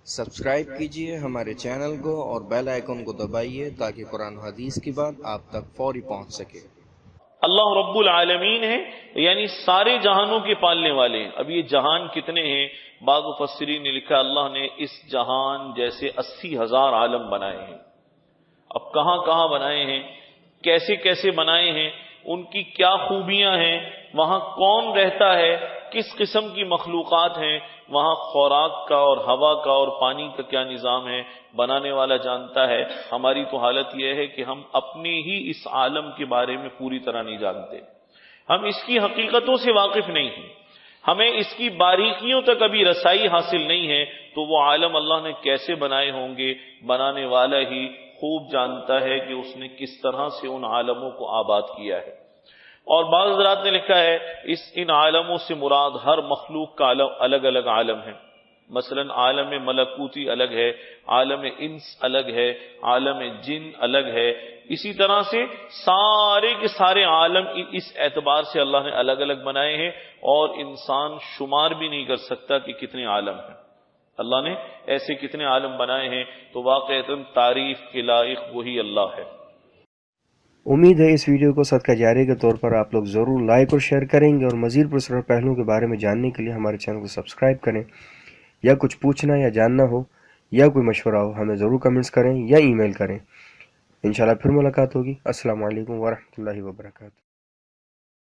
Subscribe کیجیے ہمارے channel کو اور بیل آئیکن کو دبائیے تاکہ قرآن و حدیث کی بات آپ تک فوری پہنچ سکے۔ اللہ رب العالمین ہے، یعنی سارے جہانوں کے پالنے والے ہیں۔ اب یہ جہان کتنے ہیں؟ بعض مفسرین نے لکھا اللہ نے اس جہان جیسے 80,000 عالم بنائے ہیں۔ اب کہاں کہاں بنائے ہیں، کیسے کیسے بنائے ہیں، ان کی کیا خوبیاں ہیں، وہاں کون رہتا ہے، کس قسم کی مخلوقات ہیں، وہاں خوراک کا اور ہوا کا اور پانی کا کیا نظام ہے، بنانے والا جانتا ہے۔ ہماری تو حالت یہ ہے کہ ہم اپنے ہی اس عالم کے بارے میں پوری طرح نہیں جانتے، ہم اس کی حقیقتوں سے واقف نہیں ہیں، ہمیں اس کی باریکیوں تک ابھی رسائی حاصل نہیں ہے۔ تو وہ عالم اللہ نے کیسے بنائے ہوں گے، بنانے والا ہی خوب جانتا ہے کہ اس نے کس طرح سے ان عالموں کو آباد کیا ہے۔ اور بعض حضرات نے لکھا ہے ان عالموں سے مراد ہر مخلوق کا الگ الگ عالم ہے۔ مثلا عالم ملکوتی الگ ہے، عالم انس الگ ہے، عالم جن الگ ہے۔ اسی طرح سے سارے کے سارے عالم اس اعتبار سے اللہ نے الگ الگ بنائے ہیں، اور انسان شمار بھی نہیں کر سکتا کہ کتنے عالم ہیں۔ اللہ نے ایسے کتنے عالم بنائے ہیں، تو واقعتاً تعریف کے لائق وہی اللہ ہے۔ امید ہے اس ویڈیو کو صدقہ جاریہ کے طور پر آپ لوگ ضرور لائک اور شیئر کریں گے، اور مزید پرسرار پہلوؤں کے بارے میں جاننے کے لیے ہمارے چینل کو سبسکرائب کریں۔ یا کچھ پوچھنا یا جاننا ہو یا کوئی مشورہ ہو، ہمیں ضرور کمنٹس کریں یا ای میل کریں۔ انشاءاللہ پھر ملاقات ہوگی۔ السلام علیکم ورحمۃ اللہ وبرکاتہ۔